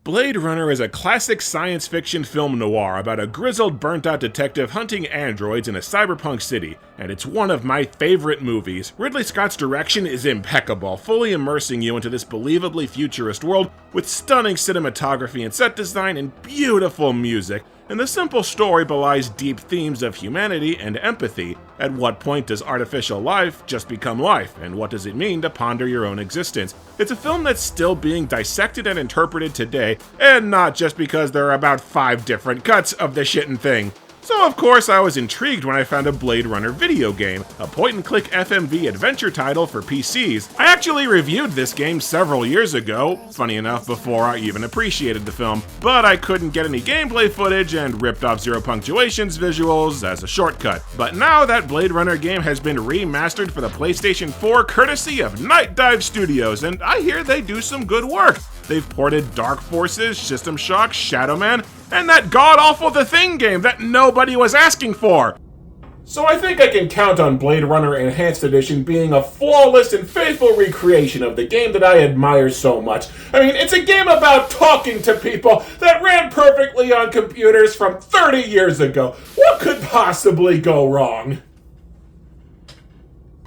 Blade Runner is a classic science fiction film noir about a grizzled, burnt-out detective hunting androids in a cyberpunk city, and it's one of my favorite movies. Ridley Scott's direction is impeccable, fully immersing you into this believably futurist world with stunning cinematography and set design and beautiful music. And the simple story belies deep themes of humanity and empathy. At what point does artificial life just become life, and what does it mean to ponder your own existence? It's a film that's still being dissected and interpreted today, and not just because there are about 5 different cuts of the shittin' thing. So of course I was intrigued when I found a Blade Runner video game, a point-and-click FMV adventure title for PCs. I actually reviewed this game several years ago, funny enough before I even appreciated the film, but I couldn't get any gameplay footage and ripped off Zero Punctuation's visuals as a shortcut. But now that Blade Runner game has been remastered for the PlayStation 4 courtesy of Nightdive Studios, and I hear they do some good work. They've ported Dark Forces, System Shock, Shadow Man, and that god-awful The Thing game that nobody was asking for. So I think I can count on Blade Runner Enhanced Edition being a flawless and faithful recreation of the game that I admire so much. I mean, it's a game about talking to people that ran perfectly on computers from 30 years ago. What could possibly go wrong?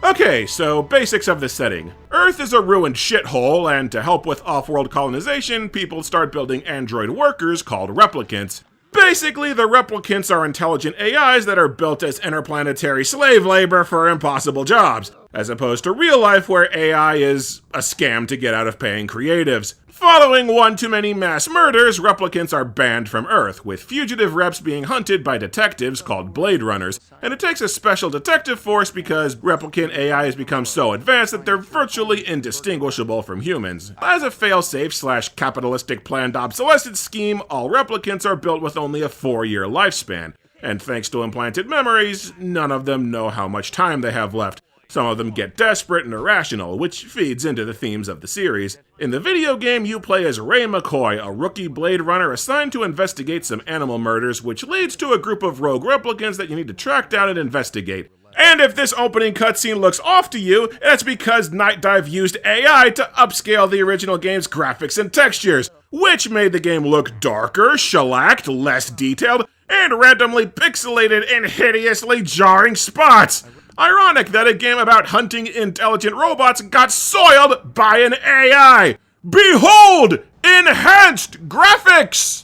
Okay, so basics of the setting. Earth is a ruined shithole, and to help with off-world colonization, people start building android workers called replicants. Basically, the replicants are intelligent AIs that are built as interplanetary slave labor for impossible jobs, as opposed to real life where AI is a scam to get out of paying creatives. Following one too many mass murders, replicants are banned from Earth, with fugitive reps being hunted by detectives called Blade Runners. And it takes a special detective force because replicant AI has become so advanced that they're virtually indistinguishable from humans. As a failsafe / capitalistic planned obsolescence scheme, all replicants are built with only a 4-year lifespan. And thanks to implanted memories, none of them know how much time they have left. Some of them get desperate and irrational, which feeds into the themes of the series. In the video game, you play as Ray McCoy, a rookie Blade Runner assigned to investigate some animal murders, which leads to a group of rogue replicants that you need to track down and investigate. And if this opening cutscene looks off to you, that's because Nightdive used AI to upscale the original game's graphics and textures, which made the game look darker, shellacked, less detailed, and randomly pixelated in hideously jarring spots. Ironic that a game about hunting intelligent robots got soiled by an AI! Behold! Enhanced graphics!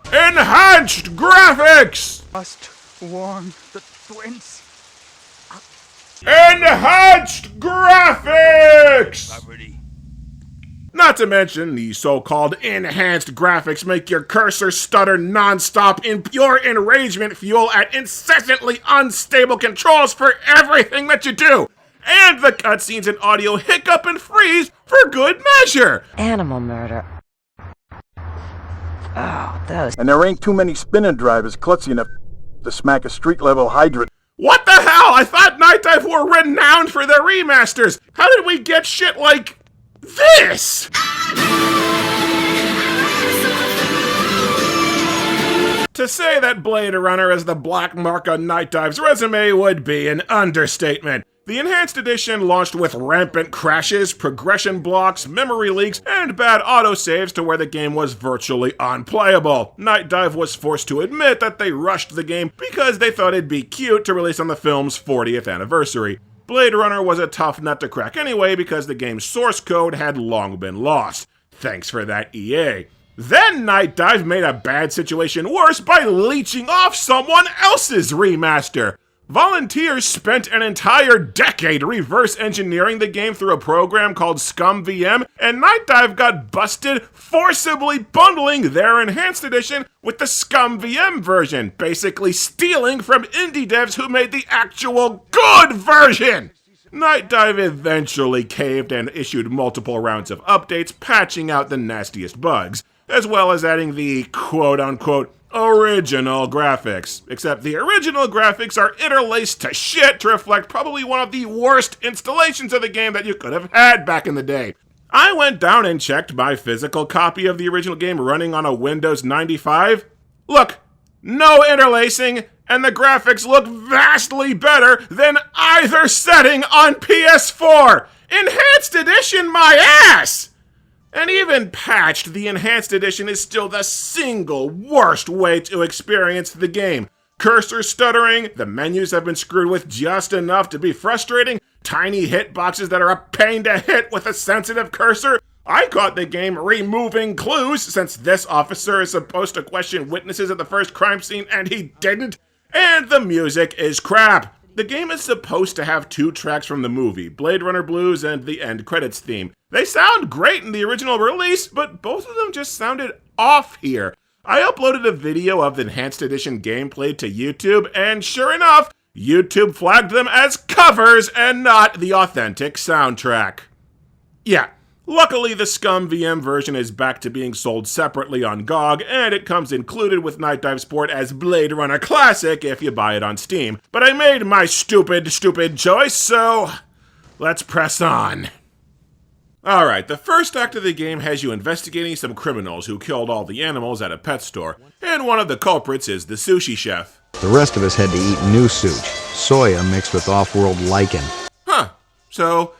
Enhanced graphics! Must warn the twins. Enhanced graphics! Not to mention, the so-called enhanced graphics make your cursor stutter non-stop in pure enragement fuel at incessantly unstable controls for everything that you do. And the cutscenes and audio hiccup and freeze for good measure. Animal murder. Oh, those. And there ain't too many spinning drivers klutzy enough to smack a street-level hydrant. What the hell? I thought Nightdive were renowned for their remasters. How did we get shit like this? To say that Blade Runner is the black mark on Nightdive's resume would be an understatement. The Enhanced Edition launched with rampant crashes, progression blocks, memory leaks, and bad autosaves to where the game was virtually unplayable. Nightdive was forced to admit that they rushed the game because they thought it'd be cute to release on the film's 40th anniversary. Blade Runner was a tough nut to crack anyway because the game's source code had long been lost. Thanks for that, EA. Then Nightdive made a bad situation worse by leeching off someone else's remaster. Volunteers spent an entire decade reverse engineering the game through a program called ScumVM, and Nightdive got busted forcibly bundling their Enhanced Edition with the ScumVM version, basically stealing from indie devs who made the actual good version. Nightdive eventually caved and issued multiple rounds of updates patching out the nastiest bugs, as well as adding the quote-unquote original graphics. Except the original graphics are interlaced to shit to reflect probably one of the worst installations of the game that you could have had back in the day. I went down and checked my physical copy of the original game running on a Windows 95. Look, no interlacing, and the graphics look vastly better than either setting on PS4! Enhanced Edition my ass! And even patched, the Enhanced Edition is still the single worst way to experience the game. Cursor stuttering, the menus have been screwed with just enough to be frustrating, tiny hitboxes that are a pain to hit with a sensitive cursor. I caught the game removing clues, since this officer is supposed to question witnesses at the first crime scene and he didn't. And the music is crap. The game is supposed to have 2 tracks from the movie, Blade Runner Blues and the end credits theme. They sound great in the original release, but both of them just sounded off here. I uploaded a video of the Enhanced Edition gameplay to YouTube, and sure enough, YouTube flagged them as covers and not the authentic soundtrack. Yeah, luckily the Scum VM version is back to being sold separately on GOG, and it comes included with Nightdive Sport as Blade Runner Classic if you buy it on Steam. But I made my stupid choice, so let's press on. Alright, the first act of the game has you investigating some criminals who killed all the animals at a pet store, and one of the culprits is the sushi chef. The rest of us had to eat new sushi, soya mixed with off-world lichen. So,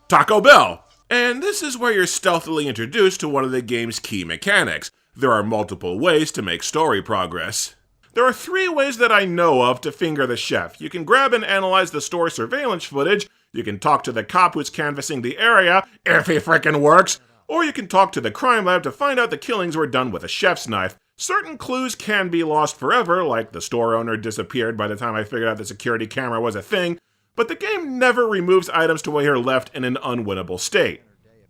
Taco Bell. And this is where you're stealthily introduced to one of the game's key mechanics. There are multiple ways to make story progress. There are 3 ways that I know of to finger the chef. You can grab and analyze the store surveillance footage, you can talk to the cop who's canvassing the area, if he frickin' works, or you can talk to the crime lab to find out the killings were done with a chef's knife. Certain clues can be lost forever, like the store owner disappeared by the time I figured out the security camera was a thing, but the game never removes items to where you're left in an unwinnable state.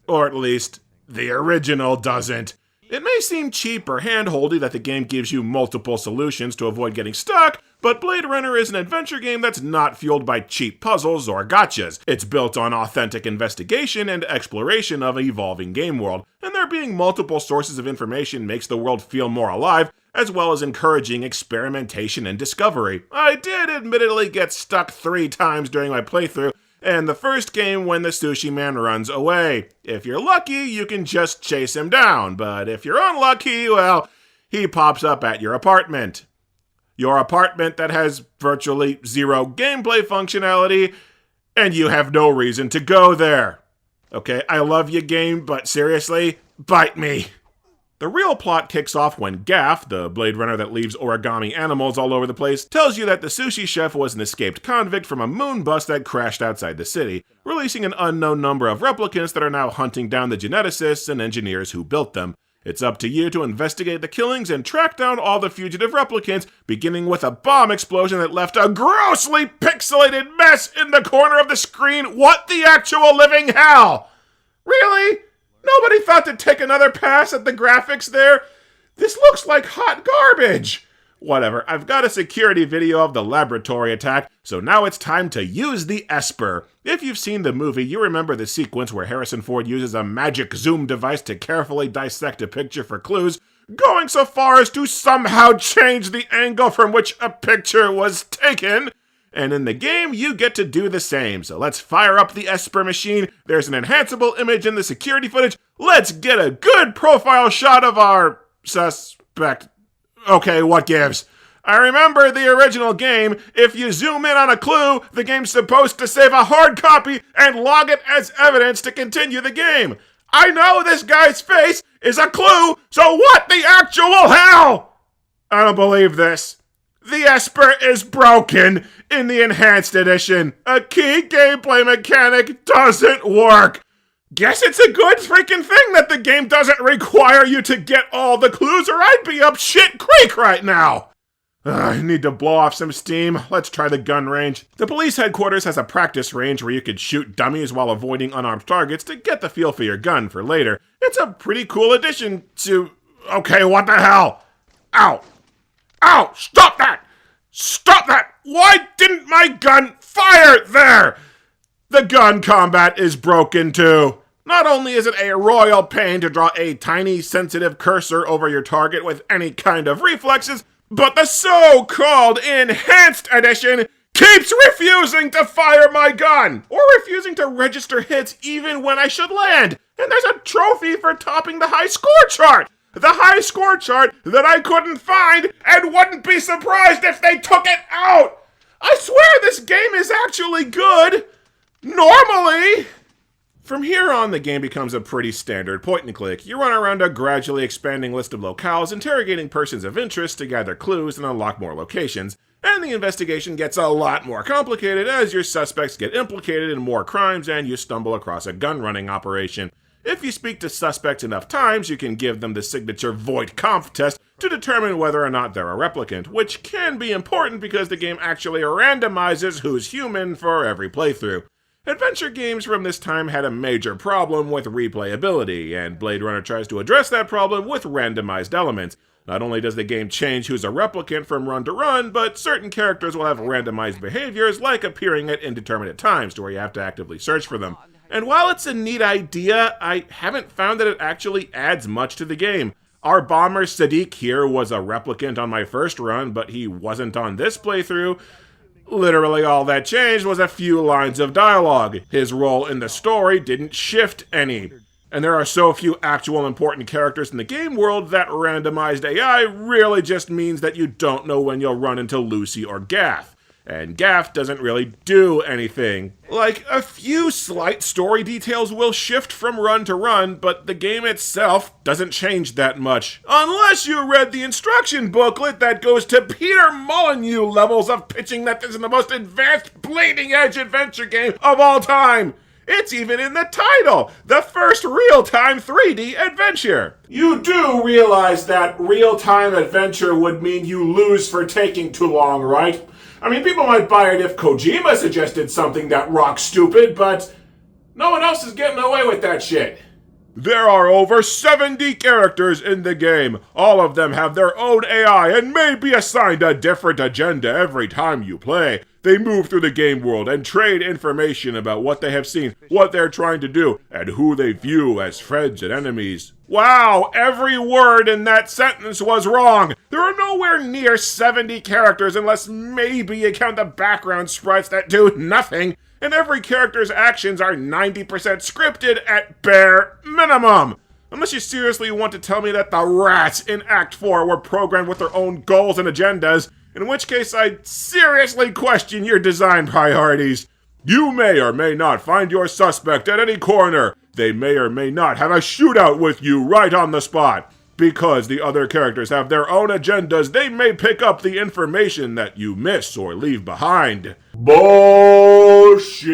Or at least, the original doesn't. It may seem cheap or hand-holdy that the game gives you multiple solutions to avoid getting stuck, but Blade Runner is an adventure game that's not fueled by cheap puzzles or gotchas. It's built on authentic investigation and exploration of an evolving game world, and there being multiple sources of information makes the world feel more alive, as well as encouraging experimentation and discovery. I did admittedly get stuck 3 times during my playthrough, and the first game when the sushi man runs away. If you're lucky, you can just chase him down, but if you're unlucky, well, he pops up at your apartment. Your apartment that has virtually 0 gameplay functionality, and you have no reason to go there. Okay, I love you, game, but seriously, bite me. The real plot kicks off when Gaff, the Blade Runner that leaves origami animals all over the place, tells you that the sushi chef was an escaped convict from a moon bus that crashed outside the city, releasing an unknown number of replicants that are now hunting down the geneticists and engineers who built them. It's up to you to investigate the killings and track down all the fugitive replicants, beginning with a bomb explosion that left a grossly pixelated mess in the corner of the screen. What the actual living hell? Really? Nobody thought to take another pass at the graphics there? This looks like hot garbage! Whatever, I've got a security video of the laboratory attack, so now it's time to use the esper. If you've seen the movie, you remember the sequence where Harrison Ford uses a magic zoom device to carefully dissect a picture for clues, going so far as to somehow change the angle from which a picture was taken. And in the game, you get to do the same. So let's fire up the esper machine. There's an enhanceable image in the security footage. Let's get a good profile shot of our suspect. Okay, what gives? I remember the original game. If you zoom in on a clue, the game's supposed to save a hard copy and log it as evidence to continue the game. I know this guy's face is a clue, so what the actual hell? I don't believe this. The esper is broken in the Enhanced Edition. A key gameplay mechanic doesn't work. Guess it's a good freaking thing that the game doesn't require you to get all the clues, or I'd be up shit creek right now. I need to blow off some steam. Let's try the gun range. The police headquarters has a practice range where you could shoot dummies while avoiding unarmed targets to get the feel for your gun for later. It's a pretty cool addition to... Okay, what the hell? Ow! Ow! Stop that! Stop that! Why didn't my gun fire there? The gun combat is broken too. Not only is it a royal pain to draw a tiny sensitive cursor over your target with any kind of reflexes, but the so-called Enhanced Edition keeps refusing to fire my gun, or refusing to register hits even when I should land. And there's a trophy for topping the high score chart. The high score chart that I couldn't find and wouldn't be surprised if they took it out. I swear this game is actually good. Normally. From here on, the game becomes a pretty standard point-and-click. You run around a gradually expanding list of locales, interrogating persons of interest to gather clues and unlock more locations, and the investigation gets a lot more complicated as your suspects get implicated in more crimes and you stumble across a gun-running operation. If you speak to suspects enough times, you can give them the signature Voight-Kampff test to determine whether or not they're a replicant, which can be important because the game actually randomizes who's human for every playthrough. Adventure games from this time had a major problem with replayability, and Blade Runner tries to address that problem with randomized elements. Not only does the game change who's a replicant from run to run, but certain characters will have randomized behaviors, like appearing at indeterminate times to where you have to actively search for them. And while it's a neat idea, I haven't found that it actually adds much to the game. Our bomber Sadiq here was a replicant on my first run, but he wasn't on this playthrough. Literally all that changed was a few lines of dialogue. His role in the story didn't shift any. And there are so few actual important characters in the game world that randomized AI really just means that you don't know when you'll run into Lucy or Gaff. And Gaff doesn't really do anything. Like, a few slight story details will shift from run to run, but the game itself doesn't change that much. Unless you read the instruction booklet that goes to Peter Molyneux levels of pitching that this is the most advanced bleeding-edge adventure game of all time. It's even in the title, the first real-time 3D adventure. You do realize that real-time adventure would mean you lose for taking too long, right? I mean, people might buy it if Kojima suggested something that rocks stupid, but no one else is getting away with that shit. There are over 70 characters in the game. All of them have their own AI and may be assigned a different agenda every time you play. They move through the game world and trade information about what they have seen, what they're trying to do, and who they view as friends and enemies. Wow, every word in that sentence was wrong. There are nowhere near 70 characters unless maybe you count the background sprites that do nothing. And every character's actions are 90% scripted at bare minimum. Unless you seriously want to tell me that the rats in Act 4 were programmed with their own goals and agendas, in which case I'd seriously question your design priorities. You may or may not find your suspect at any corner. They may or may not have a shootout with you right on the spot. Because the other characters have their own agendas, they may pick up the information that you miss or leave behind. Bullshit!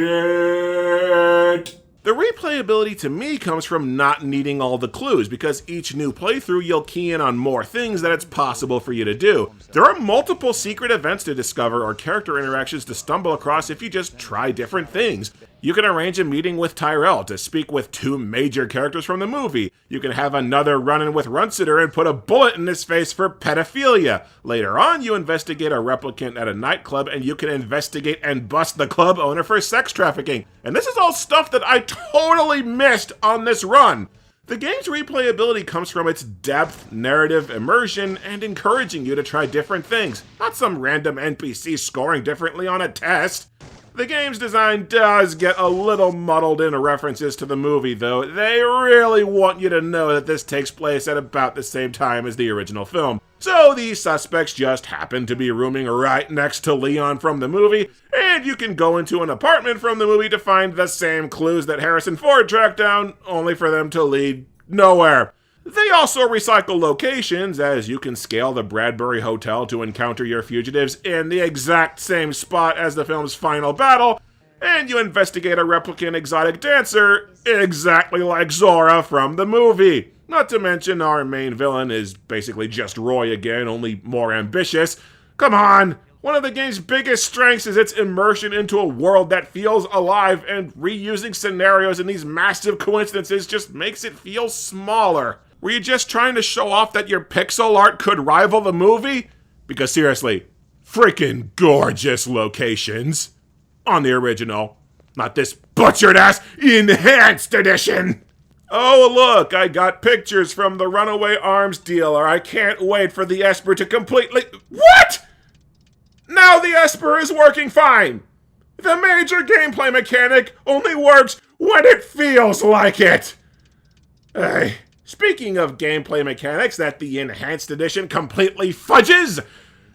The replayability to me comes from not needing all the clues, because each new playthrough you'll key in on more things that it's possible for you to do. There are multiple secret events to discover or character interactions to stumble across if you just try different things. You can arrange a meeting with Tyrell to speak with two major characters from the movie. You can have another run-in with Runcitor and put a bullet in his face for pedophilia. Later on, you investigate a replicant at a nightclub, and you can investigate and bust the club owner for sex trafficking. And this is all stuff that I totally missed on this run. The game's replayability comes from its depth, narrative, immersion, and encouraging you to try different things, not some random NPC scoring differently on a test. The game's design does get a little muddled in references to the movie, though. They really want you to know that this takes place at about the same time as the original film. So these suspects just happen to be rooming right next to Leon from the movie, and you can go into an apartment from the movie to find the same clues that Harrison Ford tracked down, only for them to lead nowhere. They also recycle locations, as you can scale the Bradbury Hotel to encounter your fugitives in the exact same spot as the film's final battle, and you investigate a replicant exotic dancer exactly like Zora from the movie. Not to mention our main villain is basically just Roy again, only more ambitious. Come on! One of the game's biggest strengths is its immersion into a world that feels alive, and reusing scenarios in these massive coincidences just makes it feel smaller. Were you just trying to show off that your pixel art could rival the movie? Because seriously, freaking gorgeous locations. On the original. Not this butchered-ass enhanced edition! Oh look, I got pictures from the Runaway Arms dealer. I can't wait for the esper to completely— What?! Now the esper is working fine! The major gameplay mechanic only works when it feels like it! Speaking of gameplay mechanics that the Enhanced Edition completely fudges,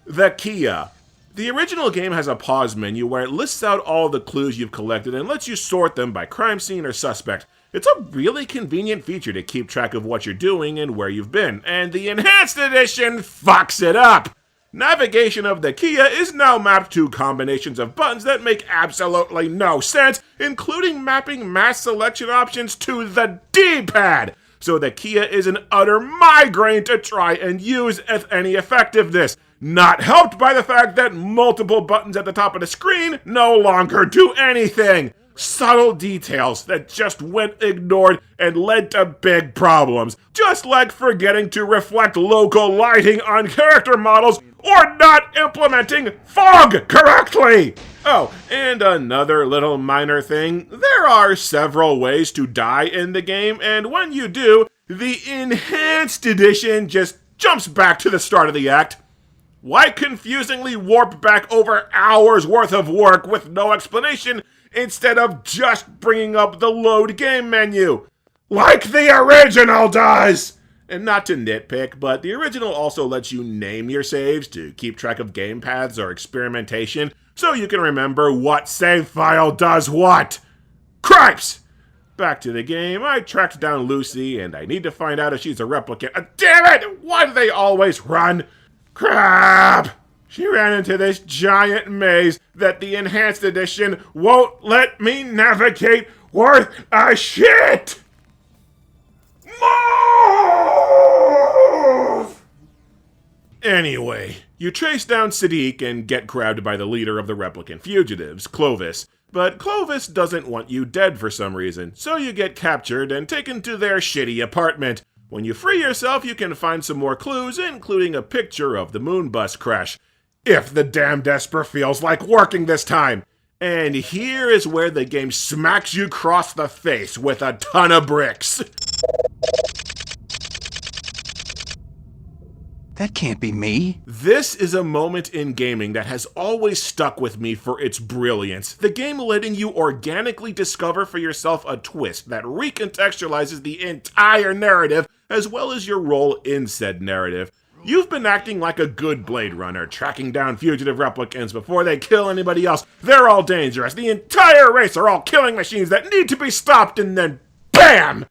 the Kia. The original game has a pause menu where it lists out all the clues you've collected and lets you sort them by crime scene or suspect. It's a really convenient feature to keep track of what you're doing and where you've been, and the Enhanced Edition fucks it up! Navigation of the Kia is now mapped to combinations of buttons that make absolutely no sense, including mapping mass selection options to the D-pad! So the Kia is an utter migraine to try and use with any effectiveness. Not helped by the fact that multiple buttons at the top of the screen no longer do anything. Subtle details that just went ignored and led to big problems. Just like forgetting to reflect local lighting on character models or not implementing fog correctly. Oh, and another little minor thing. There are several ways to die in the game, and when you do, the Enhanced Edition just jumps back to the start of the act. Why confusingly warp back over hours worth of work with no explanation instead of just bringing up the load game menu? Like the original does! And not to nitpick, but the original also lets you name your saves to keep track of game paths or experimentation, so you can remember what save file does what. Cripes! Back to the game, I tracked down Lucy, and I need to find out if she's a replicant. Damn it! Why do they always run? Crap! She ran into this giant maze that the Enhanced Edition won't let me navigate worth a shit! Move! Anyway, you trace down Sadiq and get grabbed by the leader of the replicant fugitives, Clovis. But Clovis doesn't want you dead for some reason, so you get captured and taken to their shitty apartment. When you free yourself, you can find some more clues, including a picture of the moon bus crash. If the damned esper feels like working this time! And here is where the game smacks you across the face with a ton of bricks. That can't be me. This is a moment in gaming that has always stuck with me for its brilliance. The game letting you organically discover for yourself a twist that recontextualizes the entire narrative as well as your role in said narrative. You've been acting like a good Blade Runner, tracking down fugitive replicants before they kill anybody else. They're all dangerous. The entire race are all killing machines that need to be stopped, and then BAM!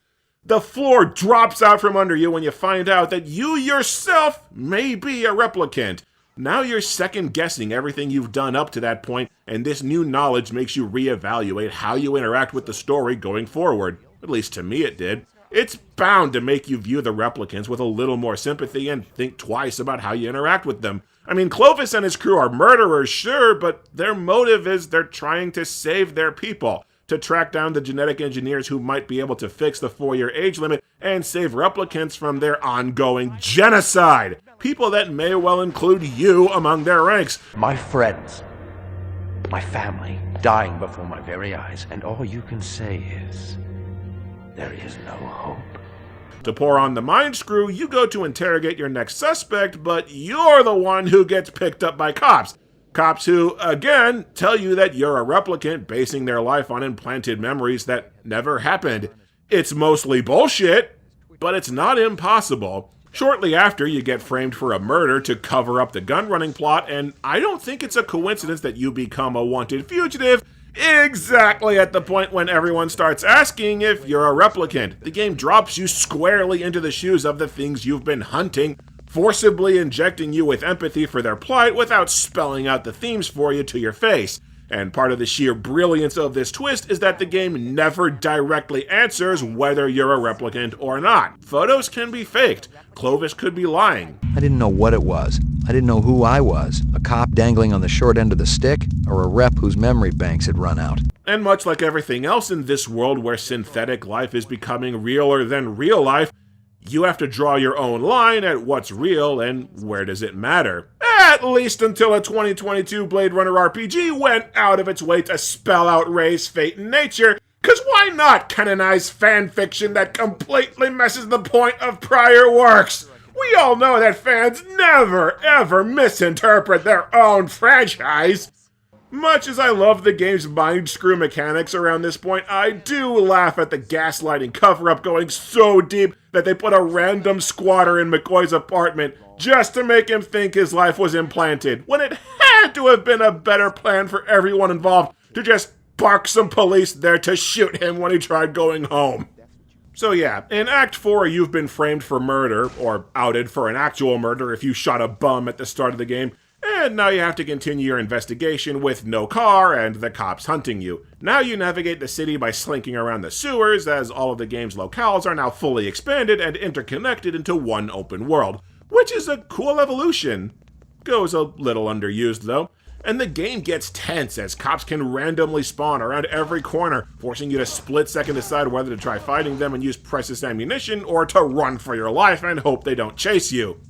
The floor drops out from under you when you find out that you yourself may be a replicant. Now you're second-guessing everything you've done up to that point, and this new knowledge makes you reevaluate how you interact with the story going forward. At least to me it did. It's bound to make you view the replicants with a little more sympathy and think twice about how you interact with them. I mean, Clovis and his crew are murderers, sure, but their motive is they're trying to save their people, to track down the genetic engineers who might be able to fix the 4-year age limit and save replicants from their ongoing genocide. People that may well include you among their ranks. My friends, my family, dying before my very eyes, and all you can say is, there is no hope. To pour on the mind screw, you go to interrogate your next suspect, but you're the one who gets picked up by cops. Cops who, again, tell you that you're a replicant basing their life on implanted memories that never happened. It's mostly bullshit, but it's not impossible. Shortly after, you get framed for a murder to cover up the gun-running plot, and I don't think it's a coincidence that you become a wanted fugitive exactly at the point when everyone starts asking if you're a replicant. The game drops you squarely into the shoes of the things you've been hunting, forcibly injecting you with empathy for their plight without spelling out the themes for you to your face. And part of the sheer brilliance of this twist is that the game never directly answers whether you're a replicant or not. Photos can be faked. Clovis could be lying. I didn't know what it was. I didn't know who I was. A cop dangling on the short end of the stick, or a rep whose memory banks had run out. And much like everything else in this world where synthetic life is becoming realer than real life, you have to draw your own line at what's real and where does it matter. At least until a 2022 Blade Runner RPG went out of its way to spell out race, fate, and nature, cause why not canonize fanfiction that completely messes the point of prior works? We all know that fans never, ever misinterpret their own franchise. Much as I love the game's mind screw mechanics around this point, I do laugh at the gaslighting cover-up going so deep that they put a random squatter in McCoy's apartment just to make him think his life was implanted, when it had to have been a better plan for everyone involved to just park some police there to shoot him when he tried going home. So yeah, in Act 4 you've been framed for murder, or outed for an actual murder if you shot a bum at the start of the game, and now you have to continue your investigation with no car and the cops hunting you. Now you navigate the city by slinking around the sewers, as all of the game's locales are now fully expanded and interconnected into one open world, which is a cool evolution. Goes a little underused though. And the game gets tense as cops can randomly spawn around every corner, forcing you to split-second decide whether to try fighting them and use precious ammunition or to run for your life and hope they don't chase you.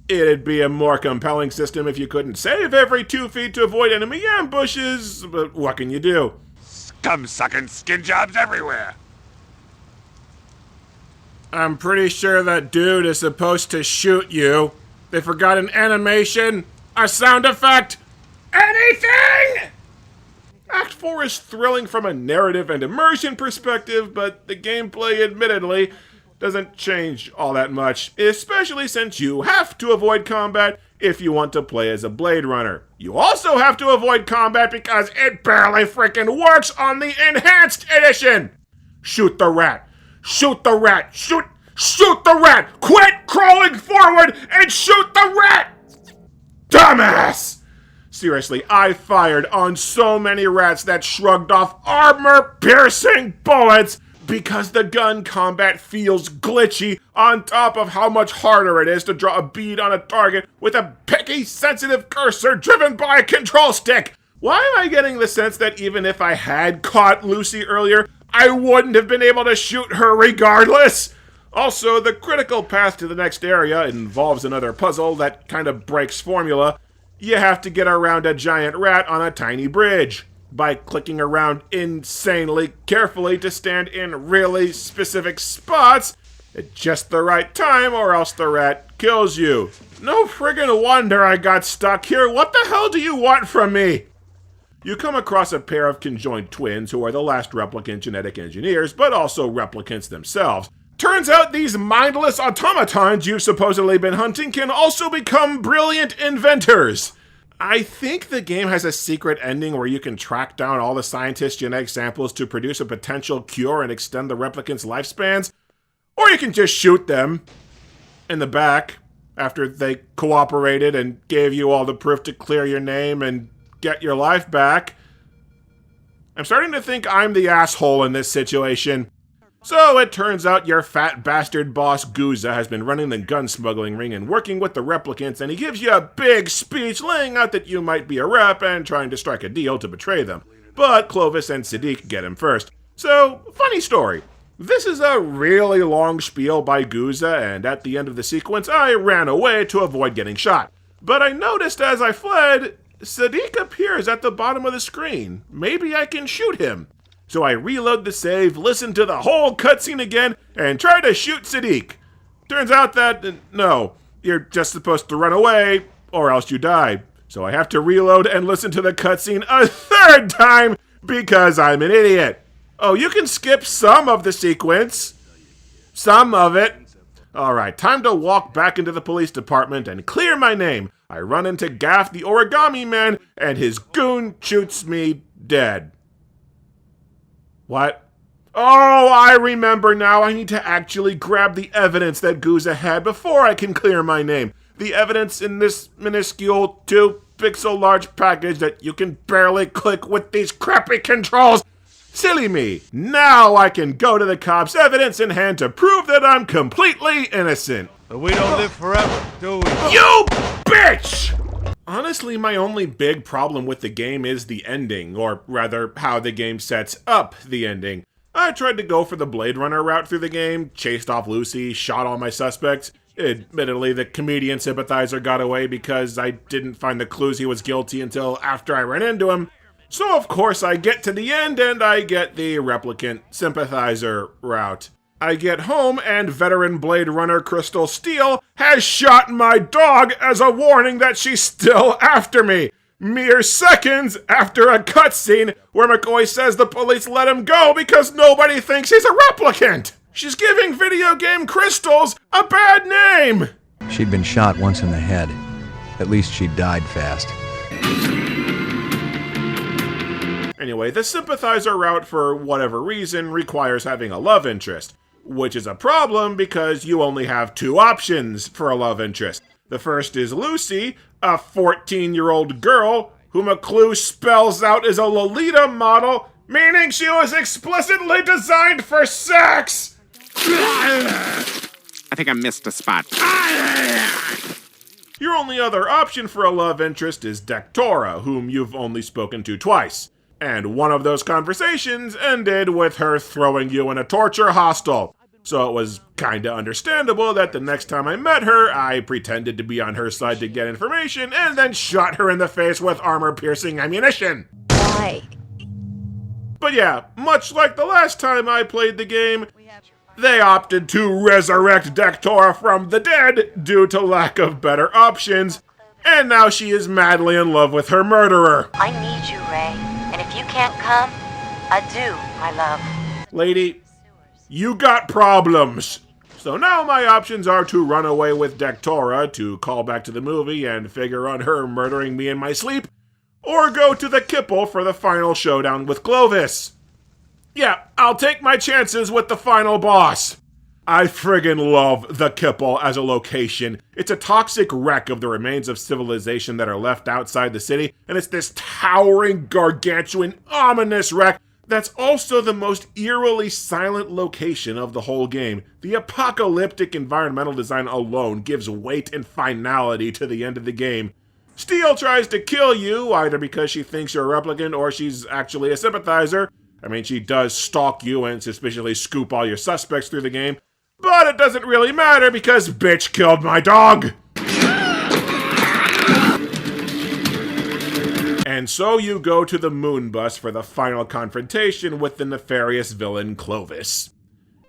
It'd be a more compelling system if you couldn't save every 2 feet to avoid enemy ambushes, but what can you do? Scum-sucking skin jobs everywhere! I'm pretty sure that dude is supposed to shoot you. They forgot an animation, a sound effect, anything! Act 4 is thrilling from a narrative and immersion perspective, but the gameplay admittedly doesn't change all that much, especially since you have to avoid combat if you want to play as a Blade Runner. You also have to avoid combat because it barely freaking works on the Enhanced Edition! Shoot the rat! Shoot the rat! Shoot the rat! Quit crawling forward and shoot the rat! Dumbass! Seriously, I fired on so many rats that shrugged off armor-piercing bullets because the gun combat feels glitchy on top of how much harder it is to draw a bead on a target with a picky, sensitive cursor driven by a control stick. Why am I getting the sense that even if I had caught Lucy earlier, I wouldn't have been able to shoot her regardless? Also, the critical path to the next area involves another puzzle that kind of breaks formula. You have to get around a giant rat on a tiny bridge by clicking around insanely carefully to stand in really specific spots at just the right time, or else the rat kills you. No friggin' wonder I got stuck here. What the hell do you want from me? You come across a pair of conjoined twins who are the last replicant genetic engineers, but also replicants themselves. Turns out these mindless automatons you've supposedly been hunting can also become brilliant inventors. I think the game has a secret ending where you can track down all the scientists' genetic samples to produce a potential cure and extend the replicants' lifespans. Or you can just shoot them in the back after they cooperated and gave you all the proof to clear your name and get your life back. I'm starting to think I'm the asshole in this situation. So it turns out your fat bastard boss Guza has been running the gun smuggling ring and working with the replicants, and he gives you a big speech laying out that you might be a rep and trying to strike a deal to betray them. But Clovis and Sadiq get him first. So, funny story. This is a really long spiel by Guza, and at the end of the sequence I ran away to avoid getting shot. But I noticed as I fled, Sadiq appears at the bottom of the screen. Maybe I can shoot him. So I reload the save, listen to the whole cutscene again, and try to shoot Sadiq. Turns out that, no, you're just supposed to run away, or else you die. So I have to reload and listen to the cutscene a third time, because I'm an idiot. Oh, you can skip some of the sequence. Some of it. Alright, time to walk back into the police department and clear my name. I run into Gaff the Origami Man, and his goon shoots me dead. What? Oh, I remember now. I need to actually grab the evidence that Guza had before I can clear my name. The evidence in this minuscule 2-pixel large package that you can barely click with these crappy controls. Silly me. Now I can go to the cops, evidence in hand, to prove that I'm completely innocent. But we don't live forever, do we? You bitch! Honestly, my only big problem with the game is the ending, or rather, how the game sets up the ending. I tried to go for the Blade Runner route through the game, chased off Lucy, shot all my suspects. Admittedly, the comedian sympathizer got away because I didn't find the clues he was guilty until after I ran into him. So of course I get to the end and I get the replicant sympathizer route. I get home and veteran Blade Runner Crystal Steel has shot my dog as a warning that she's still after me. Mere seconds after a cutscene where McCoy says the police let him go because nobody thinks he's a replicant. She's giving video game crystals a bad name. She'd been shot once in the head. At least she died fast. Anyway, the sympathizer route, for whatever reason, requires having a love interest, which is a problem because you only have two options for a love interest. The first is Lucy, a 14-year-old girl whom a clue spells out as a Lolita model, meaning she was explicitly designed for sex! I think I missed a spot. Your only other option for a love interest is Dectora, whom you've only spoken to twice. And one of those conversations ended with her throwing you in a torture hostel. So it was kinda understandable that the next time I met her, I pretended to be on her side to get information and then shot her in the face with armor-piercing ammunition. Why? But yeah, much like the last time I played the game, they opted to resurrect Dectora from the dead due to lack of better options, and now she is madly in love with her murderer. I need you, Ray. And if you can't come, adieu, my love. Lady, you got problems. So now my options are to run away with Dectora to call back to the movie and figure on her murdering me in my sleep, or go to the Kipple for the final showdown with Clovis. Yeah, I'll take my chances with the final boss. I friggin' love the Kipple as a location. It's a toxic wreck of the remains of civilization that are left outside the city, and it's this towering, gargantuan, ominous wreck that's also the most eerily silent location of the whole game. The apocalyptic environmental design alone gives weight and finality to the end of the game. Steel tries to kill you, either because she thinks you're a replicant or she's actually a sympathizer. I mean, she does stalk you and suspiciously scoop all your suspects through the game. But it doesn't really matter because bitch killed my dog! And so you go to the moon bus for the final confrontation with the nefarious villain Clovis,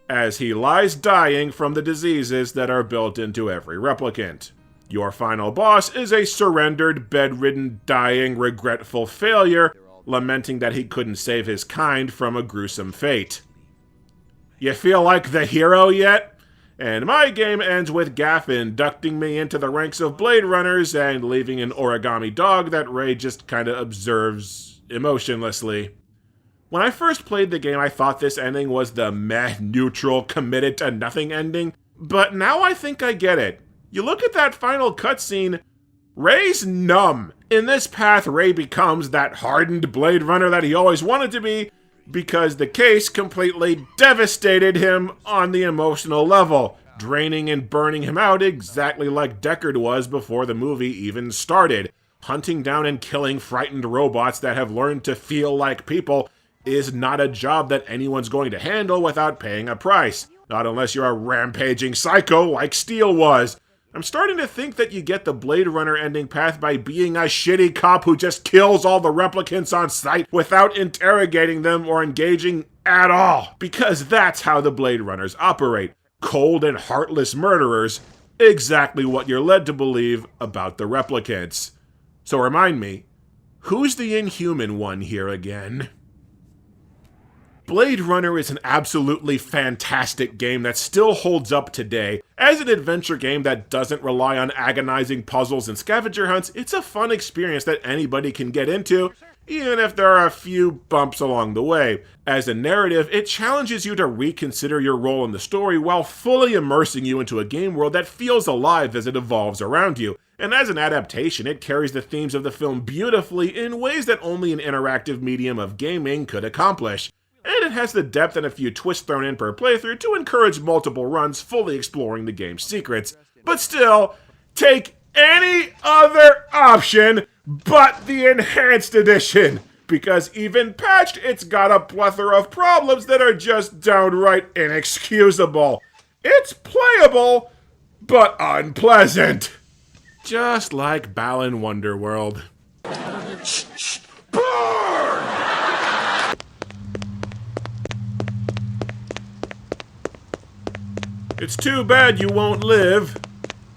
as he lies dying from the diseases that are built into every replicant. Your final boss is a surrendered, bedridden, dying, regretful failure, lamenting that he couldn't save his kind from a gruesome fate. You feel like the hero yet? And my game ends with Gaff inducting me into the ranks of Blade Runners and leaving an origami dog that Ray just kinda observes emotionlessly. When I first played the game, I thought this ending was the meh, neutral, committed to nothing ending, but now I think I get it. You look at that final cutscene, Ray's numb. In this path, Ray becomes that hardened Blade Runner that he always wanted to be, because the case completely devastated him on the emotional level, draining and burning him out exactly like Deckard was before the movie even started. Hunting down and killing frightened robots that have learned to feel like people is not a job that anyone's going to handle without paying a price. Not unless you're a rampaging psycho like Steel was. I'm starting to think that you get the Blade Runner ending path by being a shitty cop who just kills all the replicants on sight without interrogating them or engaging at all. Because that's how the Blade Runners operate. Cold and heartless murderers. Exactly what you're led to believe about the replicants. So remind me, who's the inhuman one here again? Blade Runner is an absolutely fantastic game that still holds up today. As an adventure game that doesn't rely on agonizing puzzles and scavenger hunts, it's a fun experience that anybody can get into, even if there are a few bumps along the way. As a narrative, it challenges you to reconsider your role in the story while fully immersing you into a game world that feels alive as it evolves around you. And as an adaptation, it carries the themes of the film beautifully in ways that only an interactive medium of gaming could accomplish. And it has the depth and a few twists thrown in per playthrough to encourage multiple runs fully exploring the game's secrets. But still, take any other option but the Enhanced Edition, because even patched, it's got a plethora of problems that are just downright inexcusable. It's playable, but unpleasant. Just like Balan Wonderworld. It's too bad you won't live,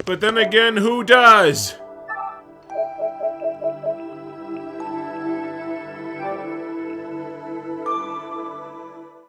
but then again, who does?